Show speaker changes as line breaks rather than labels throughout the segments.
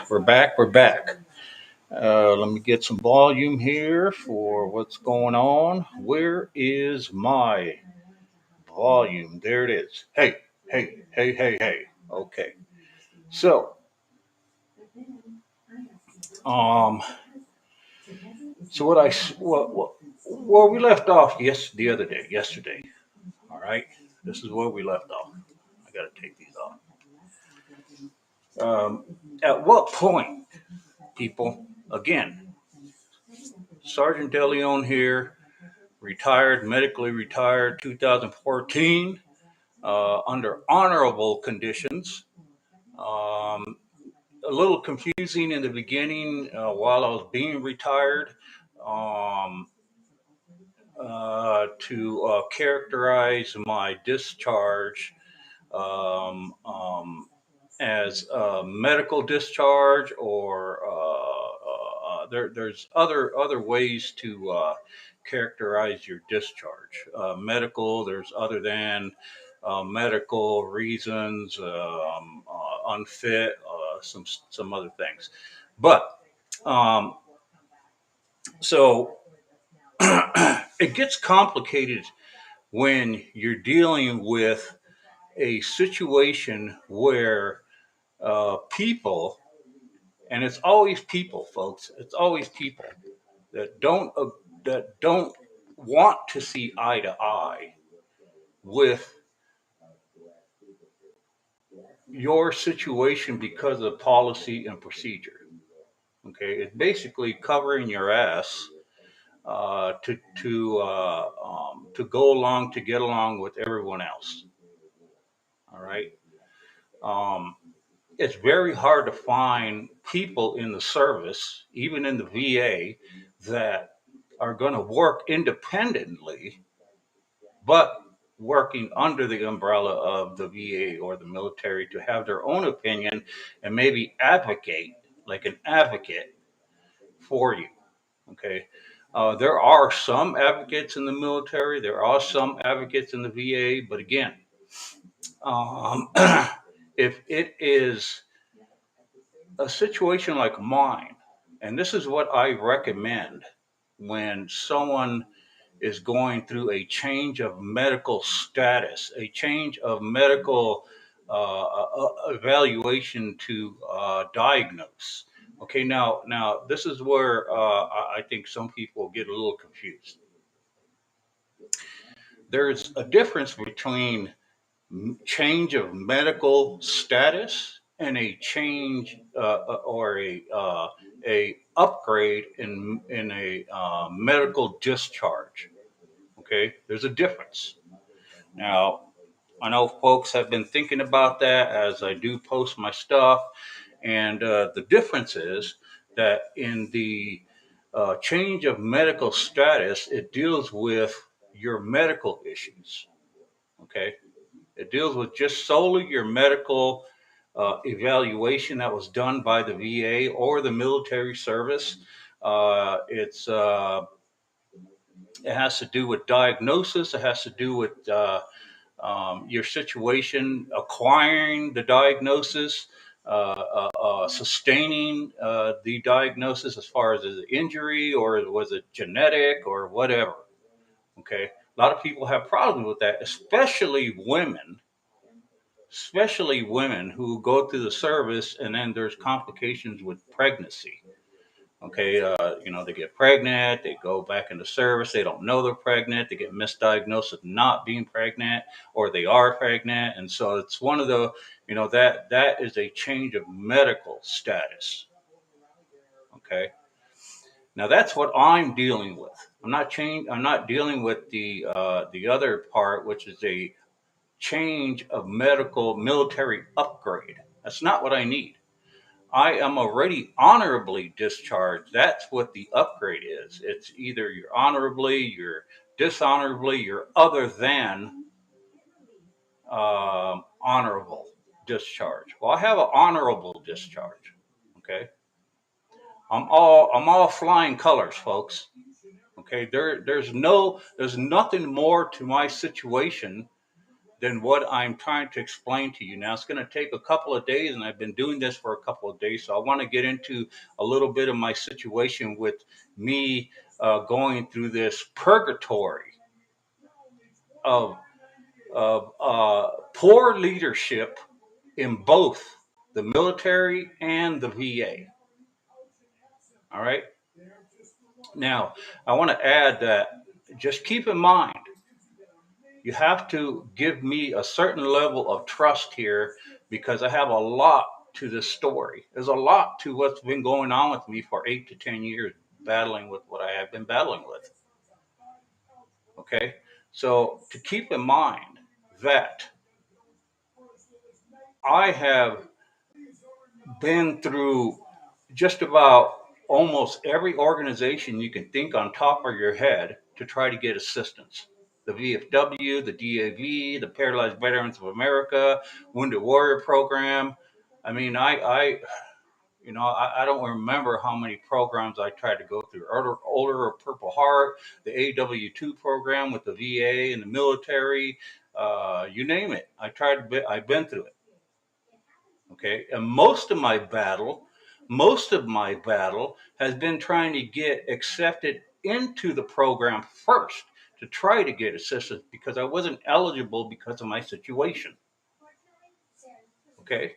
We're back. Let me get some volume here for what's going on. Where is my volume? There it is. Hey. Okay. So, um, so what I where we left off the other day, yesterday. All right. This is where we left off. I got to take these off. At what point, people? Again, Sergeant DeLeon here, retired, medically retired, 2014, under honorable conditions. Um, a little confusing in the beginning while I was being retired um, to characterize my discharge as a medical discharge or there's other ways to characterize your discharge. Medical, there's other than medical reasons, unfit, some other things. But um, so it gets complicated when you're dealing with a situation where people, and it's always people, folks. It's always people that don't want to see eye to eye with your situation because of policy and procedure. Okay, it's basically covering your ass to go along to get along with everyone else. All right. Um, it's very hard to find people in the service, even in the VA, that are going to work independently, but working under the umbrella of the VA or the military to have their own opinion and maybe advocate like an advocate for you. Okay. There are some advocates in the military, there are some advocates in the VA, but again, um, if it is a situation like mine, and this is what I recommend when someone is going through a change of medical status, a change of medical evaluation to diagnose. Okay, now this is where I think some people get a little confused. There's a difference between change of medical status and a change or a upgrade in a medical discharge. Okay, there's a difference. Now, I know folks have been thinking about that as I do post my stuff, and the difference is that in the change of medical status, it deals with your medical issues. Okay, it deals with just solely your medical evaluation that was done by the VA or the military service. It's it has to do with diagnosis. It has to do with your situation, acquiring the diagnosis, sustaining the diagnosis as far as the injury, or was it genetic or whatever. Okay, a lot of people have problems with that, especially women who go through the service and then there's complications with pregnancy. Okay, they get pregnant, they go back into service, they don't know they're pregnant, they get misdiagnosed with not being pregnant, or they are pregnant, and so it's one of the, that is a change of medical status. Okay, now that's what I'm dealing with. I'm not dealing with the other part, which is a change of medical military upgrade. That's not what I need. I am already honorably discharged. That's what the upgrade is. It's either you're honorably, you're dishonorably, you're other than honorable discharge. Well, I have an honorable discharge. Okay, I'm all flying colors, folks. Okay, there's nothing more to my situation than what I'm trying to explain to you. Now, it's going to take a couple of days, and I've been doing this for a couple of days. So I want to get into a little bit of my situation with me going through this purgatory of, of poor leadership in both the military and the VA. All right. Now, I want to add that just keep in mind, you have to give me a certain level of trust here because I have a lot to this story. There's a lot to what's been going on with me for 8 to 10 years, battling with what I have been battling with. Okay. So to keep in mind that I have been through just about almost every organization you can think on top of your head to try to get assistance. The VFW, the DAV, the Paralyzed Veterans of America, Wounded Warrior Program. I mean, I don't remember how many programs I tried to go through. Older Purple Heart, the AW2 program with the VA and the military, you name it. I've been through it. Okay, and most of my battle has been trying to get accepted into the program first to try to get assistance because I wasn't eligible because of my situation. Okay,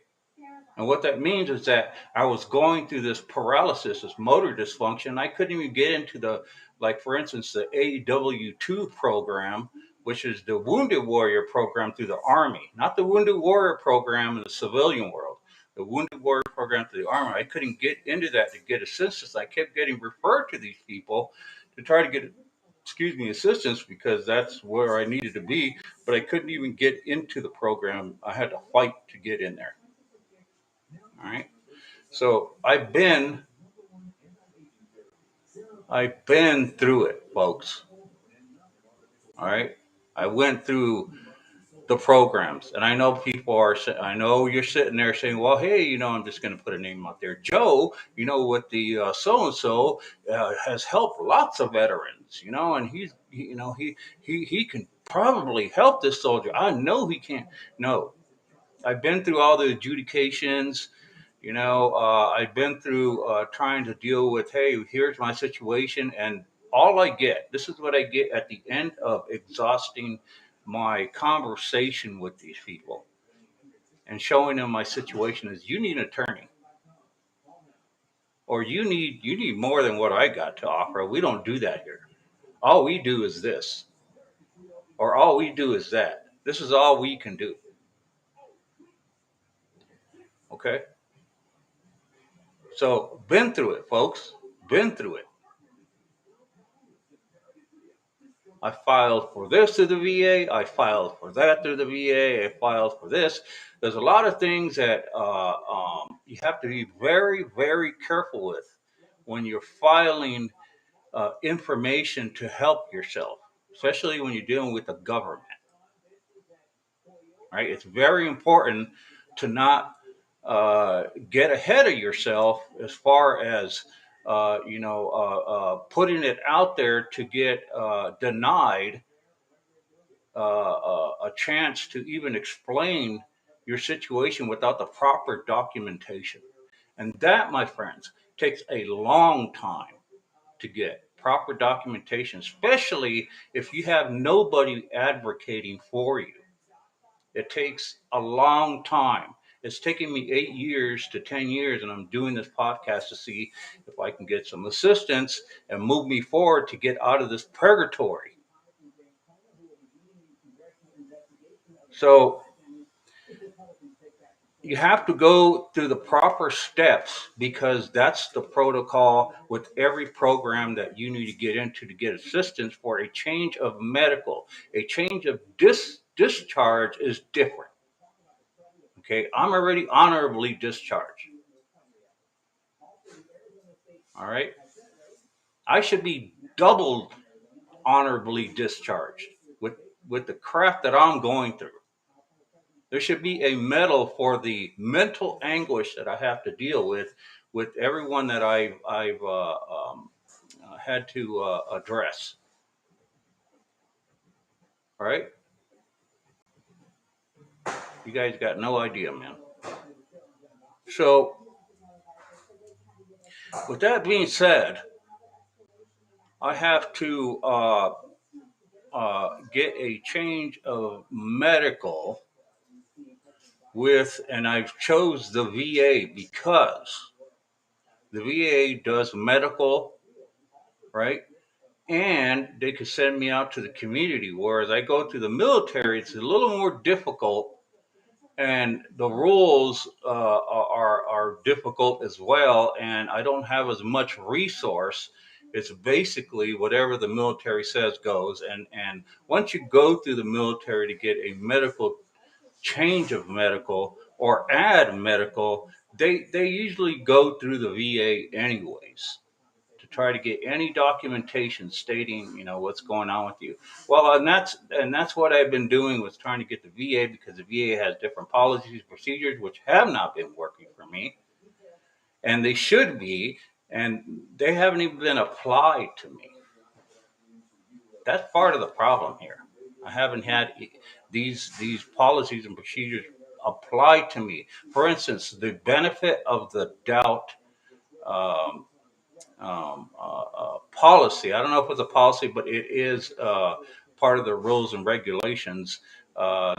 and what that means is that I was going through this paralysis, this motor dysfunction. I couldn't even get into like for instance, the AW2 program, which is the Wounded Warrior program through the Army, not the Wounded Warrior program in the civilian world. The Wounded Warrior program through the Army. I couldn't get into that to get assistance. I kept getting referred to these people to try to get, assistance because that's where I needed to be, but I couldn't even get into the program. I had to fight to get in there. All right. So I've been through it, folks. All right. I went through the programs, and I know I know you're sitting there saying, "Well, hey, I'm just going to put a name out there, Joe. With the so and so has helped lots of veterans. And he can probably help this soldier. I know he can." No, I've been through all the adjudications. I've been through trying to deal with, hey, here's my situation, and all I get, this is what I get at the end of exhausting my conversation with these people and showing them my situation is you need an attorney or you need more than what I got to offer. We don't do that here. All we do is this, or all we do is that. This is all we can do. Okay. So been through it, folks. Been through it. I filed for this through the VA. I filed for that through the VA. I filed for this. There's a lot of things that you have to be very, very careful with when you're filing information to help yourself, especially when you're dealing with the government. Right? It's very important to not get ahead of yourself as far as putting it out there to get denied a chance to even explain your situation without the proper documentation. And that, my friends, takes a long time to get proper documentation, especially if you have nobody advocating for you. It takes a long time. It's taken me 8 years to 10 years, and I'm doing this podcast to see if I can get some assistance and move me forward to get out of this purgatory. So you have to go through the proper steps because that's the protocol with every program that you need to get into to get assistance for a change of medical. A change of discharge is different. Okay, I'm already honorably discharged. All right, I should be doubled honorably discharged with the crap that I'm going through. There should be a medal for the mental anguish that I have to deal with everyone that I've had to address. All right. You guys got no idea, man. So, with that being said, I have to get a change of medical with, and I've chose the VA because the VA does medical, right? And they could send me out to the community. Whereas I go to the military, it's a little more difficult, and the rules are difficult as well. And I don't have as much resource. It's basically whatever the military says goes. And once you go through the military to get a medical change of medical or add medical, they usually go through the VA anyways to try to get any documentation stating, what's going on with you. Well, and that's what I've been doing, was trying to get the VA, because the VA has different policies, procedures, which have not been working for me, and they should be, and they haven't even been applied to me. That's part of the problem here. I haven't had these policies and procedures applied to me. For instance, the benefit of the doubt um, policy. I don't know if it's a policy, but it is part of the rules and regulations.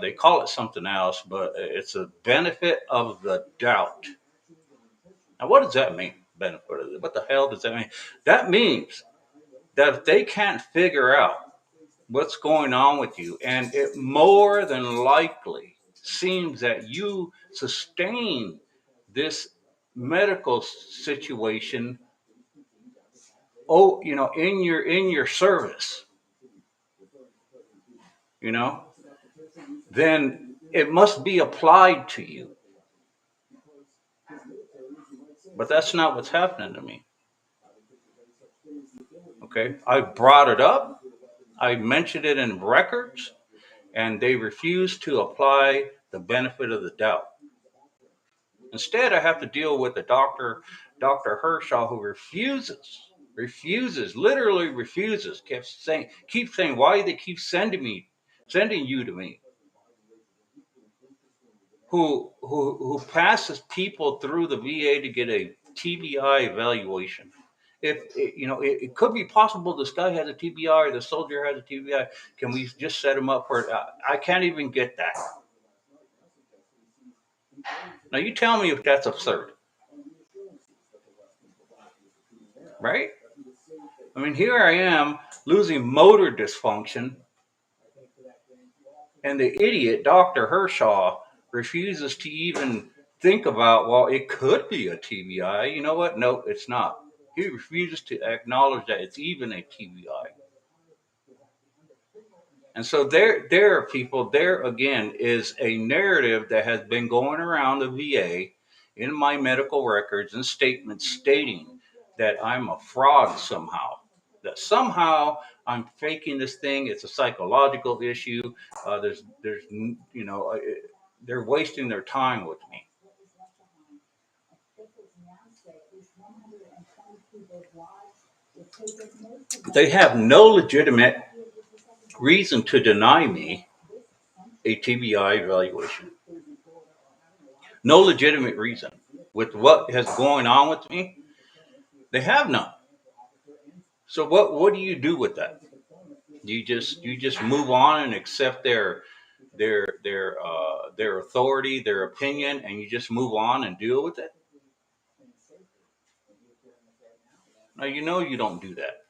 They call it something else, but it's a benefit of the doubt. Now, what does that mean? Benefit of it? What the hell does that mean? That means that if they can't figure out what's going on with you, and it more than likely seems that you sustain this medical situation, in your service, you know then it must be applied to you. But that's not what's happening to me. Okay, I brought it up, I mentioned it in records, and they refuse to apply the benefit of the doubt. Instead, I have to deal with the Dr. Hershaw, who literally refuses, keeps saying, why do they keep sending you to me? Who passes people through the VA to get a TBI evaluation. If it could be possible this guy has a TBI or the soldier has a TBI, can we just set him up for it? I can't even get that. Now you tell me if that's absurd, right? I mean, here I am losing motor dysfunction, and the idiot Dr. Hershaw refuses to even think about, well, it could be a TBI. You know what? No, it's not. He refuses to acknowledge that it's even a TBI. And so there, people, there again is a narrative that has been going around the VA in my medical records and statements stating that I'm a fraud somehow, that somehow I'm faking this thing. It's a psychological issue. They're wasting their time with me. They have no legitimate reason to deny me a TBI evaluation. No legitimate reason. With what has going on with me, they have none. So what do you do with that? You just move on and accept their authority, their opinion, and you just move on and deal with it? Now you don't do that,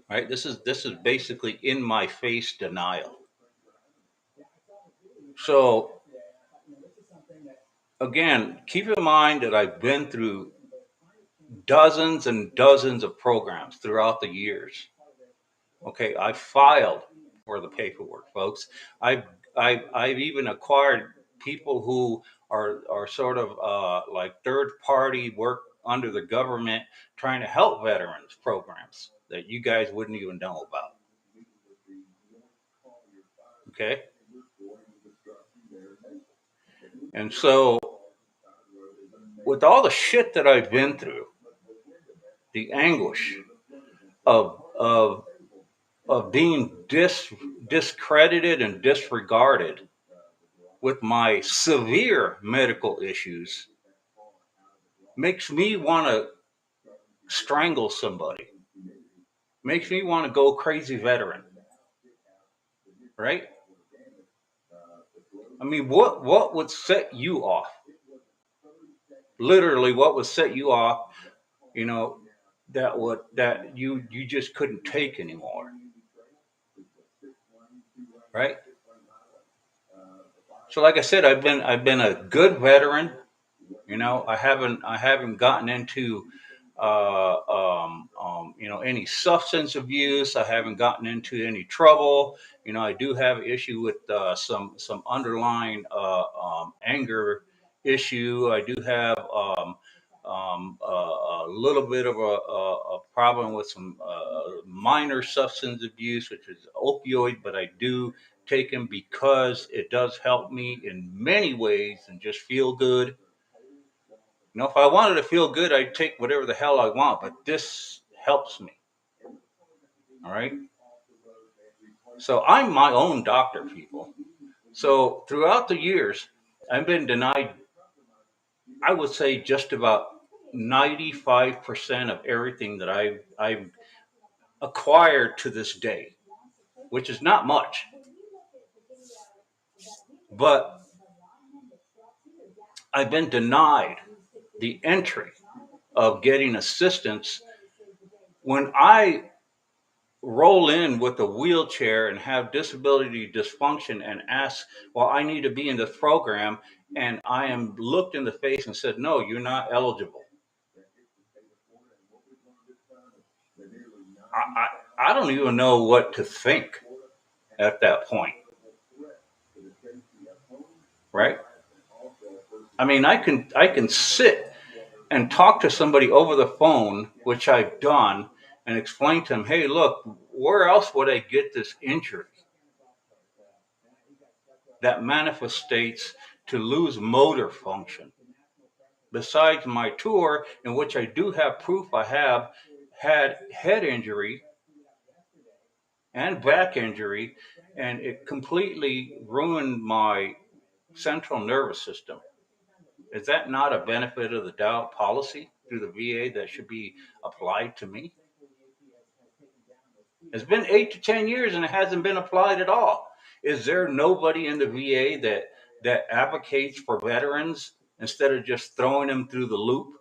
right? This is basically in my face denial. So again, keep in mind that I've been through dozens and dozens of programs throughout the years. Okay, I filed for the paperwork, folks. I've even acquired people who are sort of like third party work under the government, trying to help veterans programs that you guys wouldn't even know about. Okay, and so with all the shit that I've been through, the anguish of being discredited and disregarded, with my severe medical issues makes me want to strangle somebody, makes me want to go crazy veteran, right? I mean, what would set you off? Literally, what would set you off? You know, that you just couldn't take anymore, right? So, like I said, I've been a good veteran. I haven't gotten into any substance abuse. I haven't gotten into any trouble. I do have issue with some underlying anger issue. I do have a little bit of a problem with some minor substance abuse, which is opioid, but I do take them because it does help me in many ways and just feel good. If I wanted to feel good, I'd take whatever the hell I want, but this helps me. All right. So I'm my own doctor, people. So throughout the years, I've been denied, I would say, just about 95% of everything that I've acquired to this day, which is not much. But I've been denied the entry of getting assistance when I roll in with a wheelchair and have disability dysfunction and ask, well, I need to be in this program. And I am looked in the face and said, no, you're not eligible. I don't even know what to think at that point, right? I mean, I can sit and talk to somebody over the phone, which I've done, and explain to them, hey, look, where else would I get this injury that manifestates to lose motor function? Besides my tour, in which I do have proof I have had head injury and back injury, and it completely ruined my central nervous system. Is that not a benefit of the doubt policy through the VA that should be applied to me? It's been 8 to 10 years and it hasn't been applied at all. Is there nobody in the VA that advocates for veterans instead of just throwing them through the loop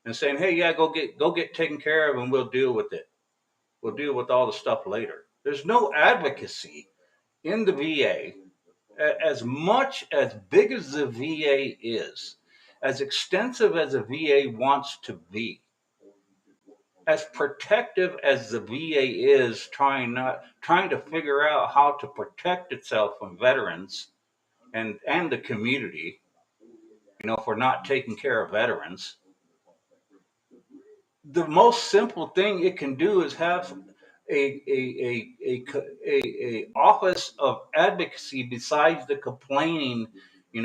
and saying, "Hey, yeah, go get taken care of, and we'll deal with it. We'll deal with all the stuff later." There's no advocacy in the VA. As much as big as the VA is, as extensive as the VA wants to be, as protective as the VA is, trying to figure out how to protect itself from veterans and the community, for not taking care of veterans. The most simple thing it can do is have a office of advocacy besides the complaining,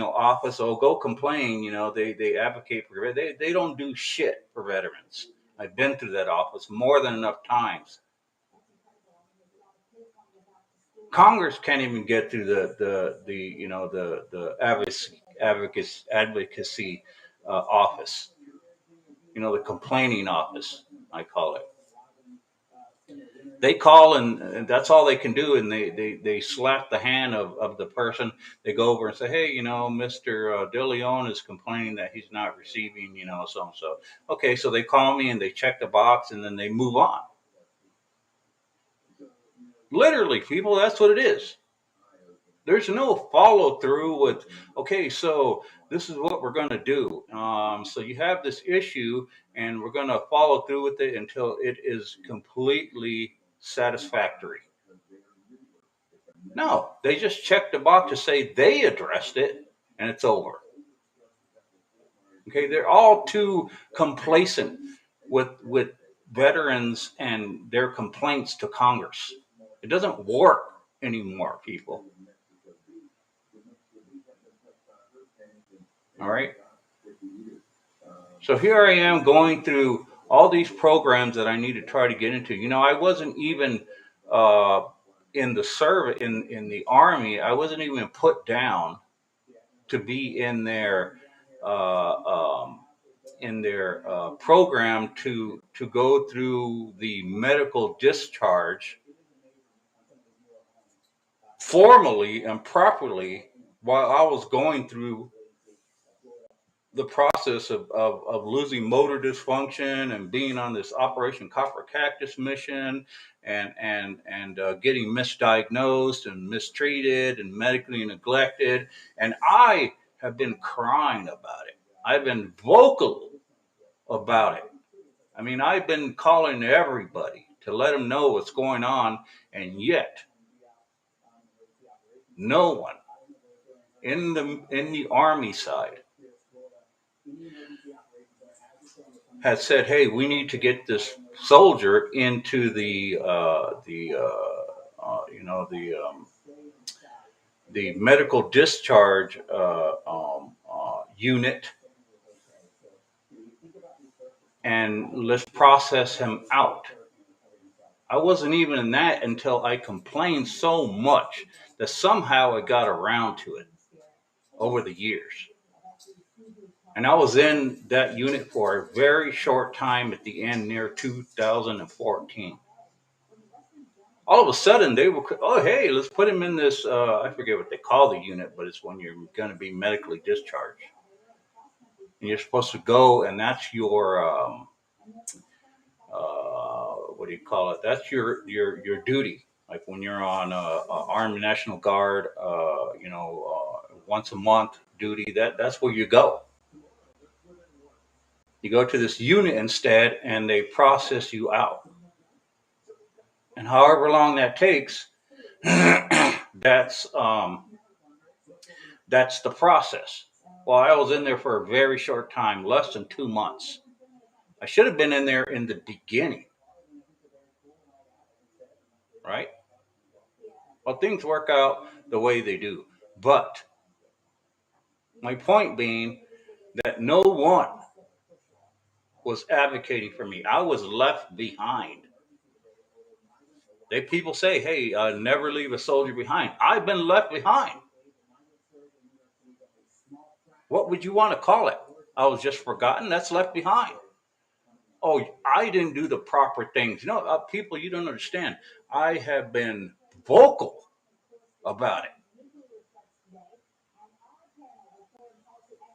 office. Oh, go complain. They advocate for, they don't do shit for veterans. I've been through that office more than enough times. Congress can't even get through the advocacy office. The complaining office, I call it. They call, and that's all they can do, and they slap the hand of the person. They go over and say, hey, Mr. De Leon is complaining that he's not receiving, so and so. Okay, so they call me and they check the box and then they move on. Literally, people, that's what it is. There's no follow through with, okay, so this is what we're going to do. So you have this issue, and we're going to follow through with it until it is completely satisfactory. No, they just check the box to say they addressed it, and it's over. Okay, they're all too complacent with veterans and their complaints to Congress. It doesn't work anymore, people. All right. So here I am going through all these programs that I need to try to get into. I wasn't even in the service in the army. I wasn't even put down to be uh, um, in their program to go through the medical discharge formally and properly while I was going through the process of losing motor dysfunction and being on this Operation Copper Cactus mission and getting misdiagnosed and mistreated and medically neglected. And I have been crying about it. I've been vocal about it. I mean, I've been calling everybody to let them know what's going on, and yet no one in the Army side has said, "Hey, we need to get this soldier into the medical discharge unit, and let's process him out." I wasn't even in that until I complained so much that somehow I got around to it over the years. And I was in that unit for a very short time at the end near 2014. All of a sudden they were, oh, hey, let's put him in this, I forget what they call the unit, but it's when you're going to be medically discharged. And you're supposed to go, and that's your, what do you call it? That's your duty. Like when you're on Army National Guard, once a month duty, that's where you go. You go to this unit instead, and they process you out. And however long that takes, that's that's the process. Well, I was in there for a very short time, less than 2 months. I should have been in there in the beginning, right? Well, things work out the way they do. But my point being that no one was advocating for me. I was left behind. People say, "Hey, never leave a soldier behind." I've been left behind. What would you want to call it? I was just forgotten. That's left behind. Oh, I didn't do the proper things. People, you don't understand. I have been vocal about it.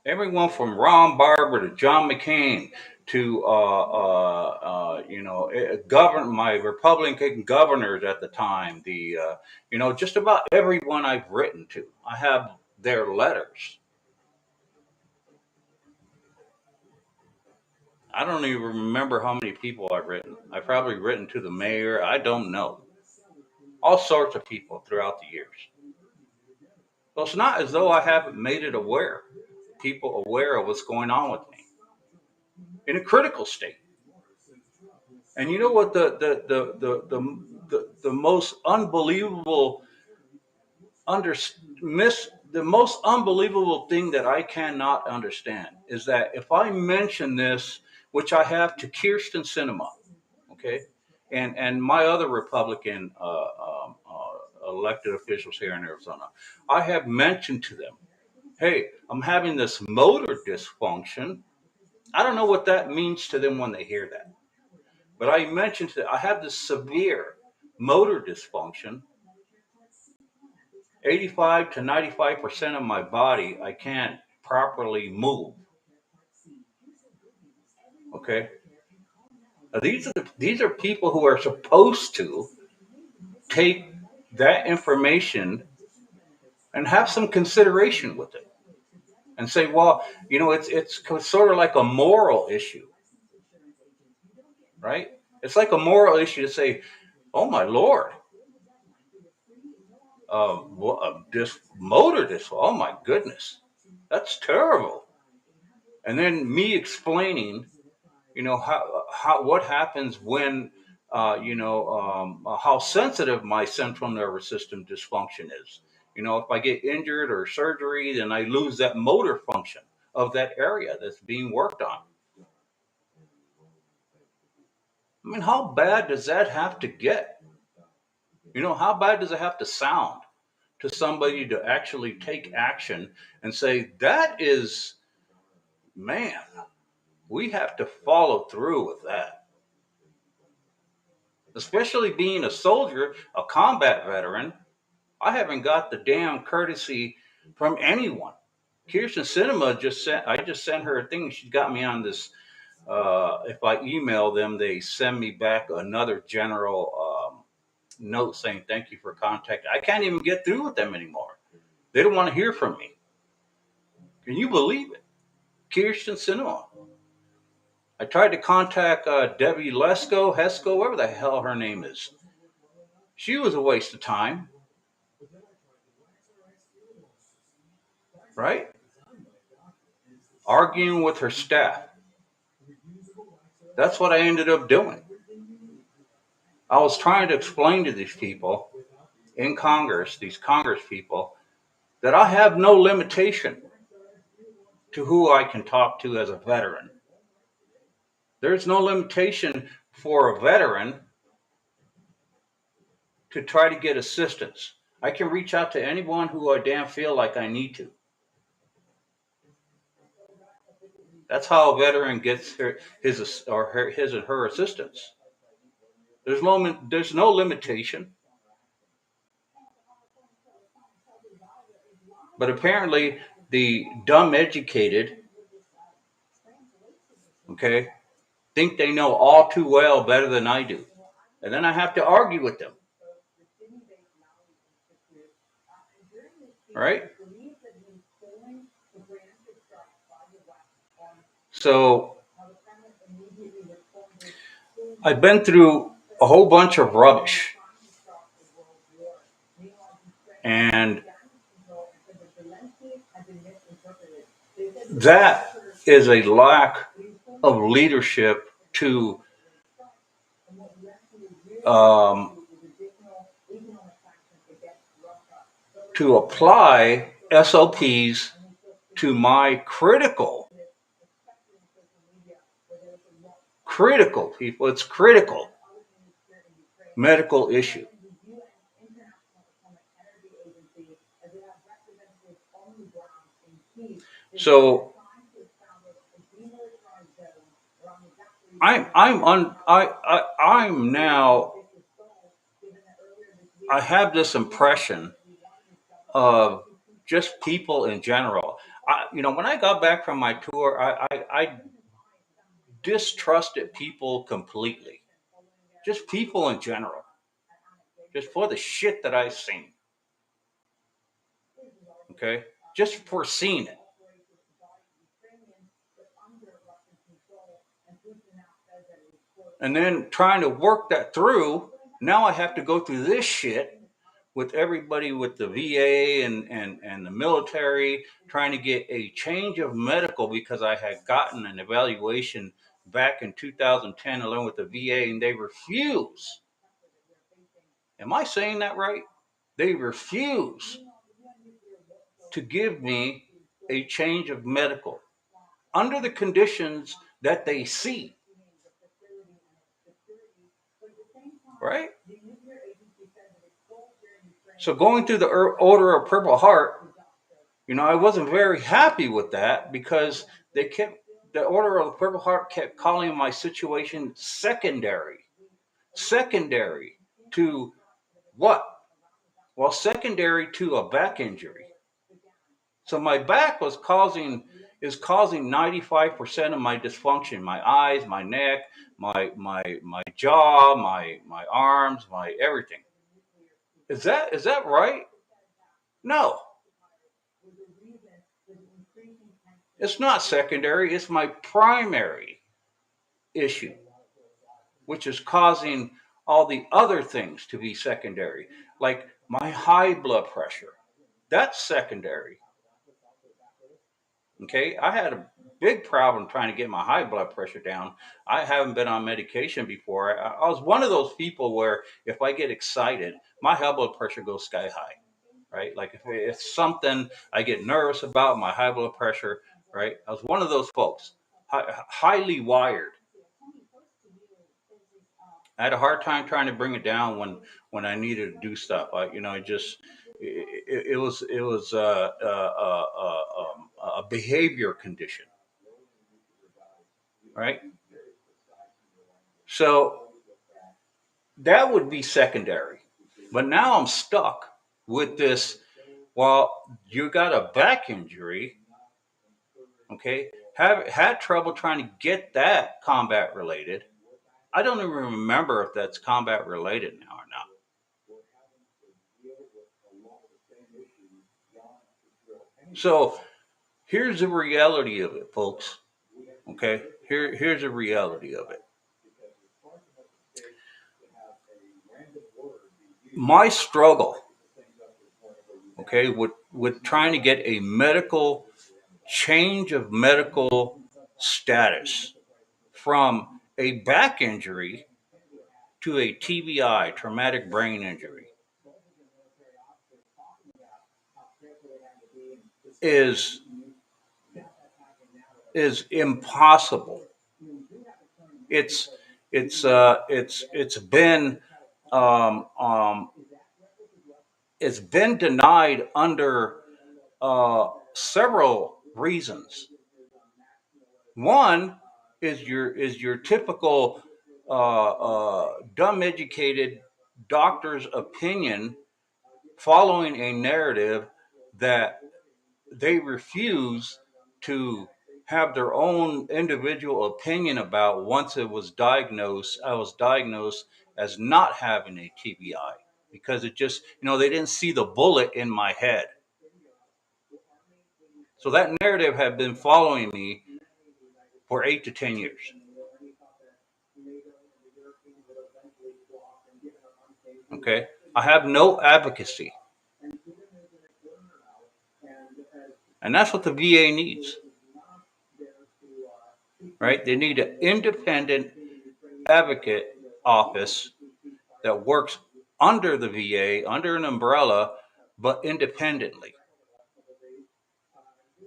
Everyone from Ron Barber to John McCain to govern my Republican governors at the time. Just about everyone I've written to, I have their letters. I don't even remember how many people I've written. I've probably written to the mayor. I don't know. All sorts of people throughout the years. So it's not as though I haven't made it people aware of what's going on with me in a critical state. And you know what the most unbelievable under miss the most unbelievable thing that I cannot understand is that if I mention this, which I have to Kirsten Sinema, okay, and my other Republican elected officials here in Arizona, I have mentioned to them, "Hey, I'm having this motor dysfunction." I don't know what that means to them when they hear that. But I mentioned that I have this severe motor dysfunction. 85 to 95% of my body, I can't properly move. Okay. Now, these are people who are supposed to take that information and have some consideration with it and say, well, it's sort of like a moral issue, right? It's like a moral issue to say, "Oh my Lord, this motor this oh my goodness, that's terrible." And then me explaining, how what happens when how sensitive my central nervous system dysfunction is. If I get injured or surgery, then I lose that motor function of that area that's being worked on. I mean, how bad does that have to get? How bad does it have to sound to somebody to actually take action and say, that is, man, we have to follow through with that. Especially being a soldier, a combat veteran, I haven't got the damn courtesy from anyone. Kirsten Cinema I just sent her a thing. She got me on this. If I email them, they send me back another general note saying thank you for contact. I can't even get through with them anymore. They don't want to hear from me. Can you believe it? Kirsten Cinema. I tried to contact Debbie Hesco, whatever the hell her name is. She was a waste of time, right? Arguing with her staff. That's what I ended up doing. I was trying to explain to these people in Congress, these Congress people, that I have no limitation to who I can talk to as a veteran. There's no limitation for a veteran to try to get assistance. I can reach out to anyone who I damn feel like I need to. That's how a veteran gets his and her assistance. There's no limitation. But apparently, the dumb educated, okay, think they know all too well better than I do. And then I have to argue with them. Right? So I've been through a whole bunch of rubbish. And that is a lack of leadership um, to apply SOPs to my critical people. It's critical medical issue. So I'm now, I have this impression of just people in general. When I got back from my tour, I distrusted people completely. Just people in general. Just for the shit that I've seen. Okay? Just for seeing it. And then trying to work that through. Now I have to go through this shit with everybody with the VA and the military, trying to get a change of medical because I had gotten an evaluation back in 2010 along with the VA, and they refuse. Am I saying that right? They refuse to give me a change of medical under the conditions that they see. Right? So going through the Order of Purple Heart, I wasn't very happy with that because the Order of the Purple Heart kept calling my situation secondary. Secondary to what? Well, secondary to a back injury. So my back is causing 95% of my dysfunction. My eyes, my neck, my jaw, my arms, my everything. Is that right? No. It's not secondary, it's my primary issue, which is causing all the other things to be secondary, like my high blood pressure. That's secondary. Okay, I had a big problem trying to get my high blood pressure down. I haven't been on medication before. I was one of those people where if I get excited, my high blood pressure goes sky high, right? Like if it's something I get nervous about, my high blood pressure, right? I was one of those folks, highly wired. I had a hard time trying to bring it down when I needed to do stuff. I just a behavior condition, right? So that would be secondary. But now I'm stuck with this. Well, you got a back injury, okay? Have had trouble trying to get that combat related. I don't even remember if that's combat related now or not. So here's the reality of it, folks. Okay, here's the reality of it. My struggle, okay, with trying to get a medical change of medical status from a back injury to a TBI, traumatic brain injury, is is impossible. It's it's been um, um, it's been denied under several reasons. One is your typical dumb educated doctor's opinion following a narrative that they refuse to have their own individual opinion about. Once it was diagnosed, I was diagnosed as not having a TBI because it just, they didn't see the bullet in my head. So that narrative had been following me for 8 to 10 years. Okay. I have no advocacy. And that's what the VA needs, right? They need an independent advocate office that works under the VA, under an umbrella, but independently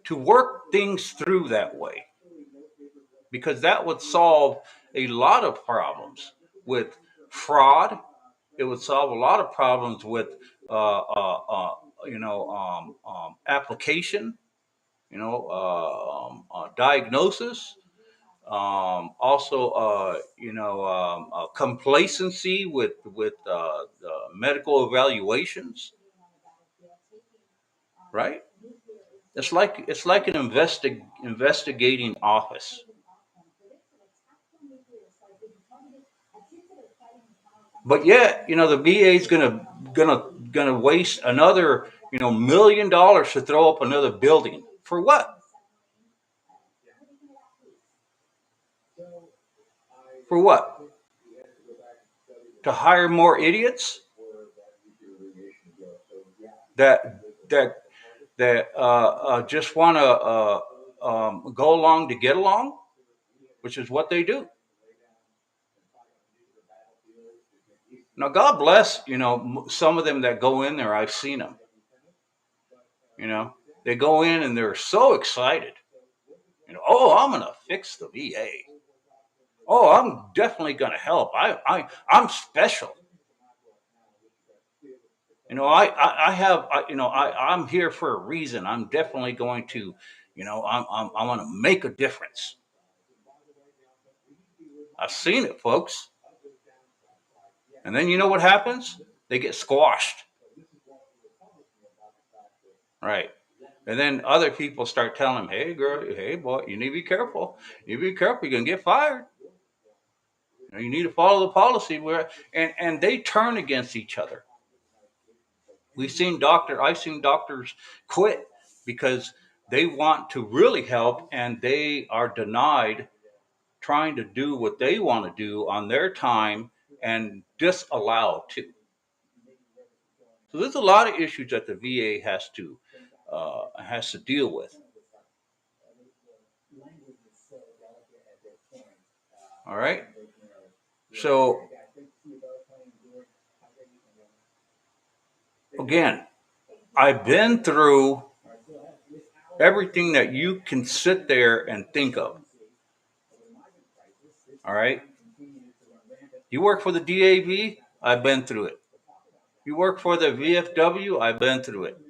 to work things through that way, because that would solve a lot of problems with fraud. It would solve a lot of problems with, application, diagnosis, also, complacency with medical evaluations, right? It's like an investigating office. But yet, the VA is gonna waste another $1 million to throw up another building for what? For what? To hire more idiots that that that just want to go along to get along, which is what they do. Now, God bless, some of them that go in there. I've seen them. They go in and they're so excited. Oh, I'm gonna fix the VA. Oh, I'm definitely gonna help. I'm special. I have, I'm here for a reason. I'm definitely going to, I want to make a difference. I've seen it, folks. And then you know what happens? They get squashed. Right. And then other people start telling them, hey, girl, hey, boy, you need to be careful. You need to be careful. You're going to get fired. You need to follow the policy. And they turn against each other. I've seen doctors quit because they want to really help and they are denied trying to do what they want to do on their time and disallowed to. So there's a lot of issues that the VA has to deal with. All right. So again, I've been through everything that you can sit there and think of. All right. You work for the DAV, I've been through it. You work for the VFW? I've been through it.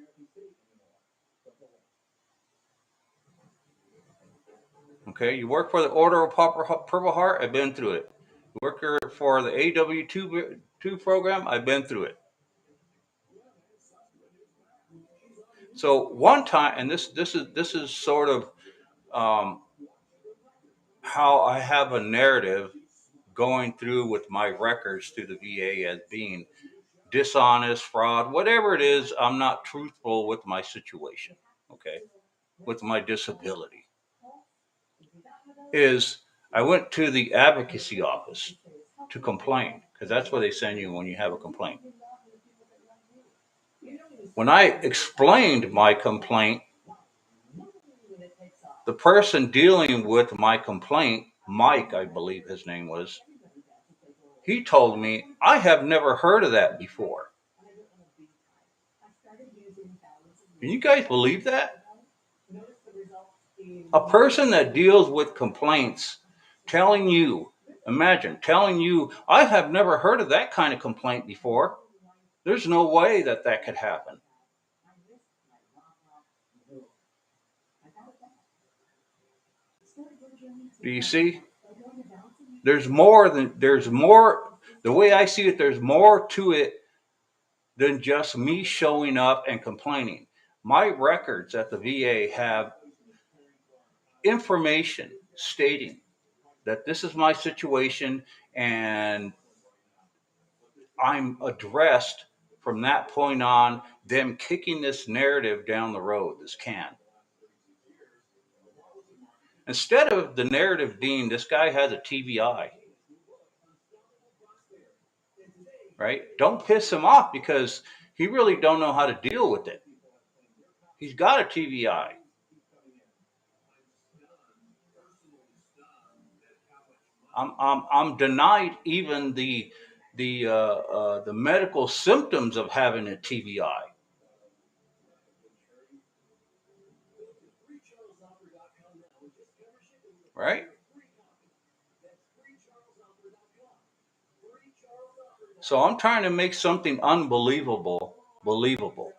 Okay. You work for the Order of Purple Heart? I've been through it. You work for the AW2 program? I've been through it. So one time, and this is sort of um, how I have a narrative going through with my records through the VA as being dishonest, fraud, whatever it is. I'm not truthful with my situation. Okay, with my disability is I went to the advocacy office to complain because that's where they send you when you have a complaint. When I explained my complaint, the person dealing with my complaint, Mike, I believe his name was, he told me, I have never heard of that before. Can you guys believe that? A person that deals with complaints telling you, imagine telling you, I have never heard of that kind of complaint before. There's no way that that could happen. Do you see? There's more, the way I see it, there's more to it than just me showing up and complaining. My records at the VA have information stating that this is my situation and I'm addressed from that point on, them kicking this narrative down the road, this can. Instead of the narrative being this guy has a TBI, right? Don't piss him off because he really don't know how to deal with it. He's got a TBI. I'm denied even the medical symptoms of having a TBI, right? So I'm trying to make something unbelievable believable,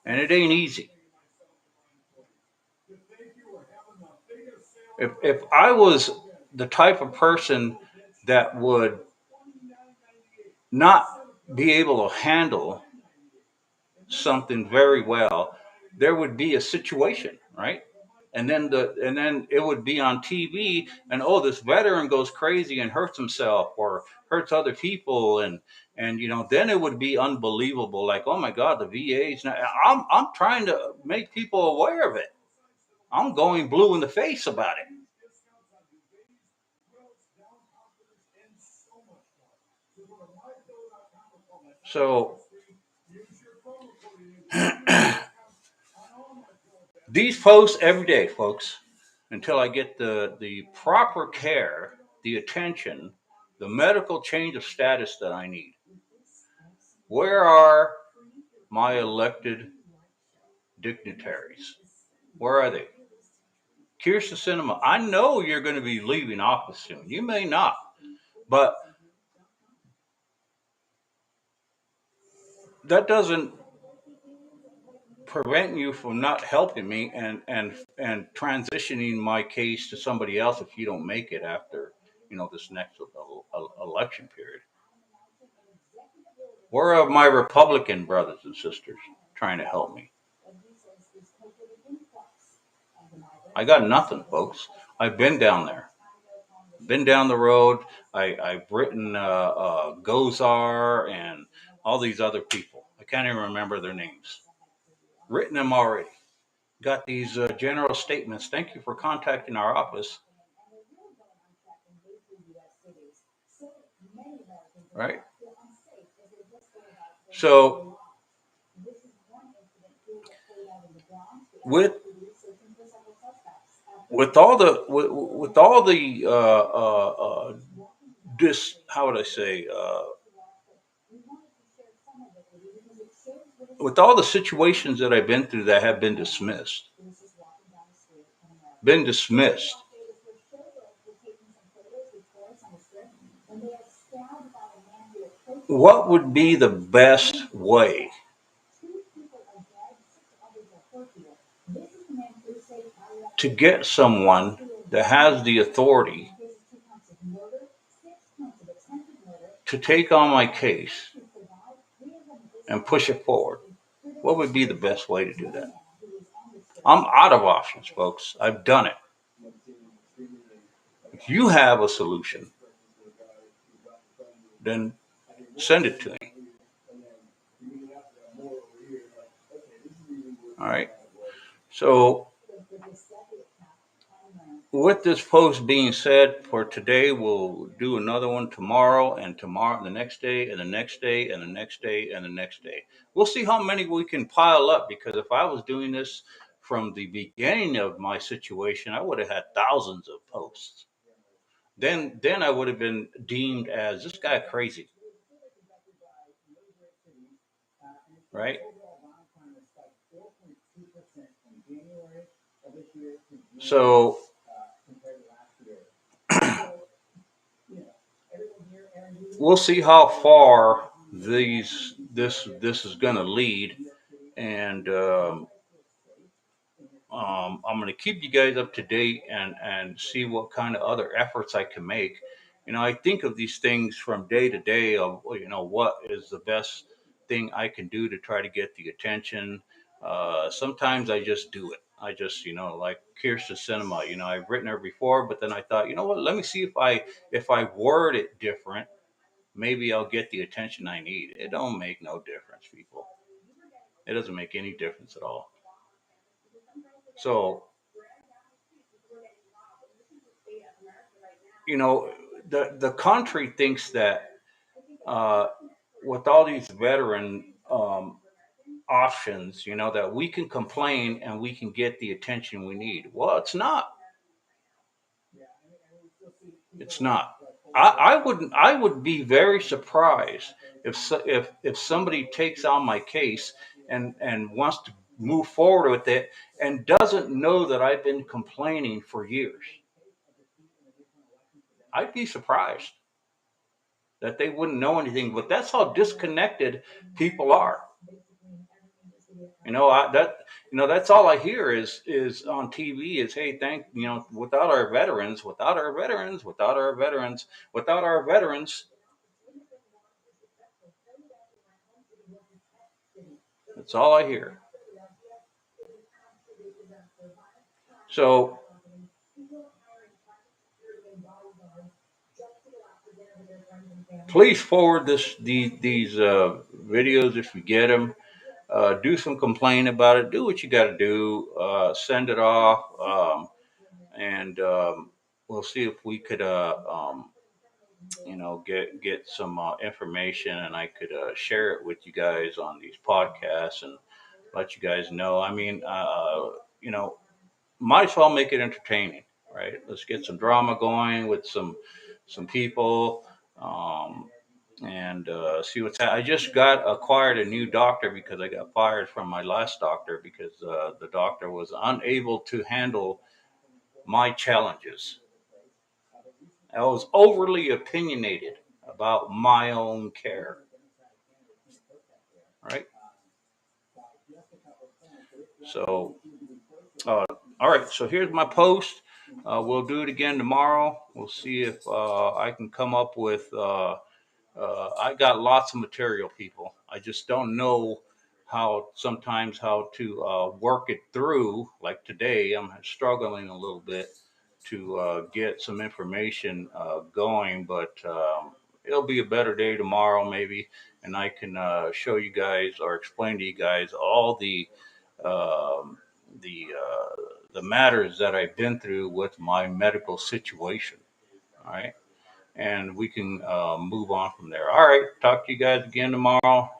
and it ain't easy. If I was the type of person that would not be able to handle something very well, there would be a situation, right? And then it would be on TV, and oh, this veteran goes crazy and hurts himself or hurts other people, and then it would be unbelievable. Like, oh my God, the VA's not. I'm trying to make people aware of it. I'm going blue in the face about it. So these posts every day, folks, until I get the proper care, the attention, the medical change of status that I need. Where are my elected dignitaries? Where are they? Kirsten Cinema, I know you're going to be leaving office soon. You may not, but that doesn't prevent you from not helping me and transitioning my case to somebody else if you don't make it after this next election period. Where are my Republican brothers and sisters trying to help me? I got nothing, folks. I've been down there, been down the road. I've written Gozar and all these other people. I can't even remember their names. Written them already. Got these general statements. Thank you for contacting our office. Right. So with with all the how would I say with all the situations that I've been through that have been dismissed. What would be the best way to get someone that has the authority to take on my case and push it forward? What would be the best way to do that? I'm out of options, folks. I've done it. If you have a solution, then send it to me. All right. So, with this post being said for today, we'll do another one tomorrow, and tomorrow, the next day, and the next day, and the next day, and the next day. We'll see how many we can pile up, because if I was doing this from the beginning of my situation, I would have had thousands of posts. Then I would have been deemed as this guy crazy, right? So we'll see how far this is going to lead, and I'm going to keep you guys up to date, and see what kind of other efforts I can make. I think of these things from day to day of what is the best thing I can do to try to get the attention. Sometimes I just do it. I just like Kirsten Cinema. I've written her before, but then I thought, what? Let me see if I word it different, maybe I'll get the attention I need. It don't make no difference, people. It doesn't make any difference at all. So you know, the country thinks that uh, with all these veteran options, that we can complain and we can get the attention we need. Well, it's not. It's not. I would be very surprised if somebody takes on my case and wants to move forward with it and doesn't know that I've been complaining for years. I'd be surprised that they wouldn't know anything. But that's how disconnected people are. That's all I hear is on TV is, hey, without our veterans, without our veterans, without our veterans, without our veterans. That's all I hear. So please forward these videos if you get them. Do some complaining about it. Do what you got to do. Send it off, and we'll see if we could get some information, and I could share it with you guys on these podcasts and let you guys know. I mean, you know, might as well make it entertaining, right? Let's get some drama going with some people, and see what's happening. I just got acquired a new doctor because I got fired from my last doctor because the doctor was unable to handle my challenges. I was overly opinionated about my own care, right? So, all right. So here's my post. We'll do it again tomorrow. We'll see if I can come up with. I got lots of material, people. I just don't know how to work it through. Like today, I'm struggling a little bit to get some information going, but it'll be a better day tomorrow, maybe, and I can show you guys or explain to you guys all um, the matters that I've been through with my medical situation. All right, and we can move on from there. All right, talk to you guys again tomorrow.